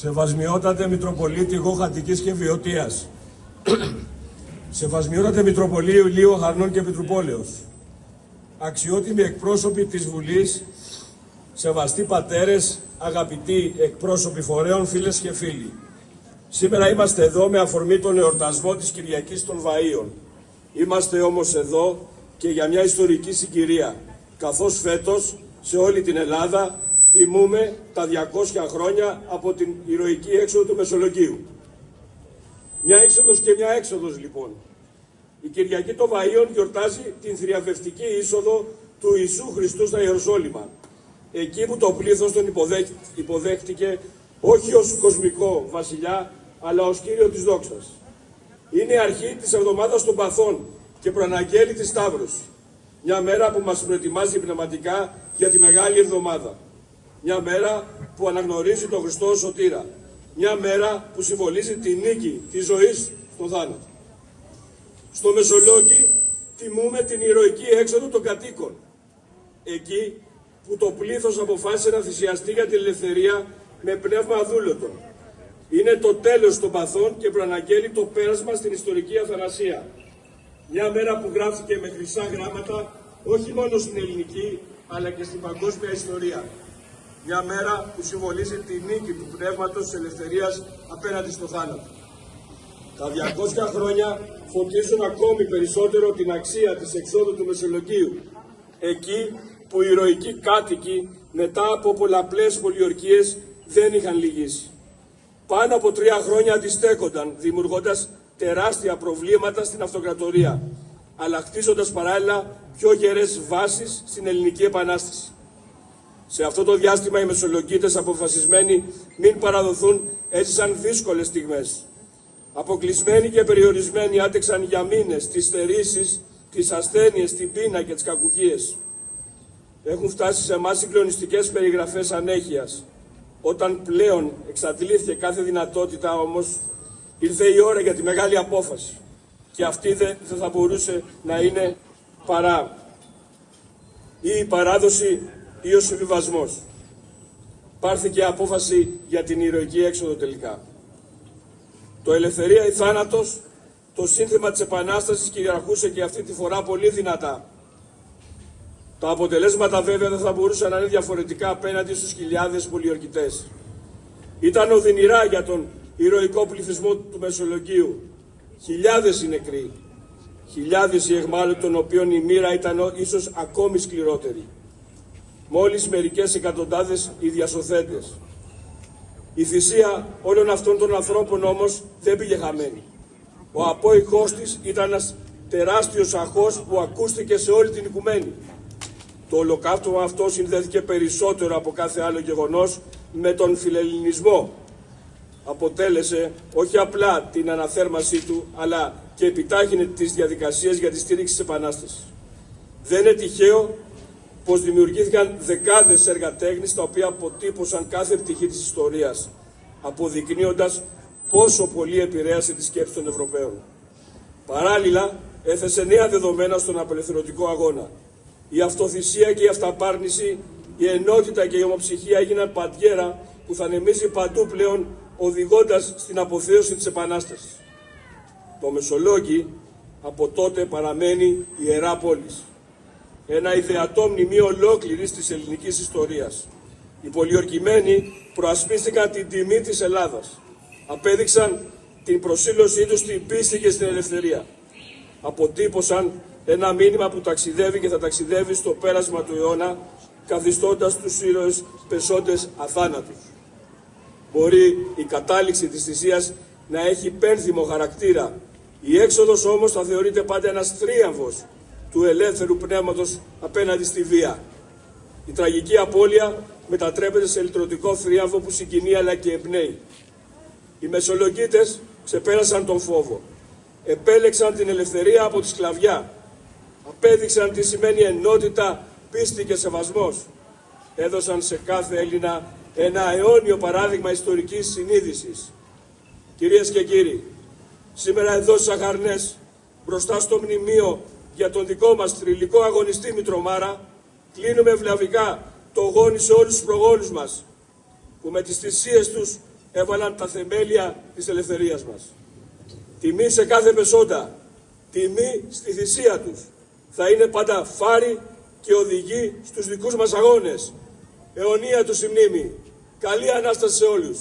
Σεβασμιότατε Μητροπολίτη Γοχατικής και Βιωτίας, Σεβασμιότατε Μητροπολίου Ηλίου Χαρνών και Πετρουπόλεως, αξιότιμοι εκπρόσωποι της Βουλής, σεβαστοί πατέρες, αγαπητοί εκπρόσωποι φορέων, φίλες και φίλοι. Σήμερα είμαστε εδώ με αφορμή τον εορτασμό της Κυριακής των Βαΐων. Είμαστε όμως εδώ και για μια ιστορική συγκυρία, καθώς φέτος σε όλη την Ελλάδα τιμούμε τα 200 χρόνια από την ηρωική έξοδο του Μεσολογγίου. Μια είσοδος και μια έξοδος λοιπόν. Η Κυριακή των Βαΐων γιορτάζει την θριαμβευτική είσοδο του Ιησού Χριστού στα Ιεροσόλυμα. Εκεί που το πλήθος τον υποδέχτηκε όχι ως κοσμικό βασιλιά, αλλά ως Κύριο της δόξας. Είναι η αρχή της εβδομάδας των παθών και προαναγγέλει τη Σταύρωση. Μια μέρα που μας προετοιμάζει πνευματικά για τη Μεγάλη Εβδομάδα. Μια μέρα που αναγνωρίζει τον Χριστό ως σωτήρα. Μια μέρα που συμβολίζει τη νίκη της ζωής στον θάνατο. Στο Μεσολόγγι τιμούμε την ηρωική έξοδο των κατοίκων. Εκεί που το πλήθος αποφάσισε να θυσιαστεί για την ελευθερία με πνεύμα αδούλωτο. Είναι το τέλος των παθών και προαναγγέλει το πέρασμα στην ιστορική αθανασία. Μια μέρα που γράφτηκε με χρυσά γράμματα όχι μόνο στην ελληνική αλλά και στην παγκόσμια ιστορία. Μια μέρα που συμβολίζει τη νίκη του πνεύματος της ελευθερίας απέναντι στο θάνατο. Τα 200 χρόνια φωτίζουν ακόμη περισσότερο την αξία της εξόδου του Μεσολογγίου. Εκεί που οι ηρωικοί κάτοικοι μετά από πολλαπλές πολιορκίες δεν είχαν λυγίσει. Πάνω από 3 χρόνια αντιστέκονταν, δημιουργώντας τεράστια προβλήματα στην αυτοκρατορία, αλλά χτίζοντας παράλληλα πιο γερές βάσεις στην ελληνική επανάσταση. Σε αυτό το διάστημα οι Μεσολογγίτες αποφασισμένοι μην παραδοθούν έζησαν δύσκολες στιγμές. Αποκλεισμένοι και περιορισμένοι άντεξαν για μήνες τις στερήσεις, τις ασθένειες, την πείνα και τις κακουχίες. Έχουν φτάσει σε εμάς συγκλονιστικές περιγραφές ανέχειας. Όταν πλέον εξαντλήθηκε κάθε δυνατότητα όμως, ήρθε η ώρα για τη μεγάλη απόφαση. Και αυτή δεν θα μπορούσε να είναι παρά ή η παράδοση ή ο συμβιβασμός. Πάρθηκε απόφαση για την ηρωική έξοδο τελικά. Το ελευθερία ή θάνατος, το σύνθημα της Επανάστασης κυριαρχούσε και αυτή τη φορά πολύ δυνατά. Τα αποτελέσματα βέβαια δεν θα μπορούσαν να είναι διαφορετικά απέναντι στους χιλιάδες πολιορκητές. Ήταν οδυνηρά για τον ηρωικό πληθυσμό του Μεσολογγίου. Χιλιάδες οι νεκροί. Χιλιάδες οι αιχμάλωτοι των οποίων η μοίρα ήταν ίσως ακόμη σκληρότερη. Μόλις μερικές εκατοντάδες οι διασωθέντες. Η θυσία όλων αυτών των ανθρώπων όμως δεν πήγε χαμένη. Ο απόϊχός της ήταν ένας τεράστιος αχός που ακούστηκε σε όλη την οικουμένη. Το ολοκαύτωμα αυτό συνδέθηκε περισσότερο από κάθε άλλο γεγονός με τον φιλελληνισμό. Αποτέλεσε όχι απλά την αναθέρμανσή του, αλλά και επιτάχυνε τις διαδικασίες για τη στήριξη της Επανάστασης. Δεν είναι τυχαίο πως δημιουργήθηκαν δεκάδες έργα τέχνης τα οποία αποτύπωσαν κάθε πτυχή της ιστορίας, αποδεικνύοντας πόσο πολύ επηρέασε τη σκέψη των Ευρωπαίων. Παράλληλα, έθεσε νέα δεδομένα στον απελευθερωτικό αγώνα. Η αυτοθυσία και η αυταπάρνηση, η ενότητα και η ομοψυχία έγιναν παντιέρα που θα ανεμίζει παντού πλέον, οδηγώντας στην αποθέωση της Επανάστασης. Το Μεσολόγγι από τότε παραμένει ιερά πόλης. Ένα ιδεατό μνημείο ολόκληρης της ελληνικής ιστορίας. Οι πολιορκημένοι προασπίστηκαν την τιμή της Ελλάδας. Απέδειξαν την προσήλωσή τους στην πίστη και στην ελευθερία. Αποτύπωσαν ένα μήνυμα που ταξιδεύει και θα ταξιδεύει στο πέρασμα του αιώνα, καθιστώντας τους ήρωες πεσόντες αθάνατους. Μπορεί η κατάληξη της θυσίας να έχει πένθυμο χαρακτήρα. Η έξοδος όμως θα θεωρείται πάντα ένας θρίαμβος του ελεύθερου πνεύματος απέναντι στη βία. Η τραγική απώλεια μετατρέπεται σε λυτρωτικό θρίαμβο που συγκινεί αλλά και εμπνέει. Οι Μεσολογγίτες ξεπέρασαν τον φόβο. Επέλεξαν την ελευθερία από τη σκλαβιά. Απέδειξαν τι σημαίνει ενότητα, πίστη και σεβασμός. Έδωσαν σε κάθε Έλληνα ένα αιώνιο παράδειγμα ιστορικής συνείδησης. Κυρίες και κύριοι, σήμερα εδώ στις Αχαρνές, μπροστά στο μνημείο για τον δικό μας θρυλικό αγωνιστή Μητρομάρα, κλείνουμε βλαβικά το γόνι σε όλους τους προγόνους μας, που με τις θυσίες τους έβαλαν τα θεμέλια της ελευθερίας μας. Τιμή σε κάθε πεσόντα, τιμή στη θυσία τους. Θα είναι πάντα φάρη και οδηγή στους δικούς μας αγώνες. Αιωνία τους η μνήμη. Καλή Ανάσταση σε όλους.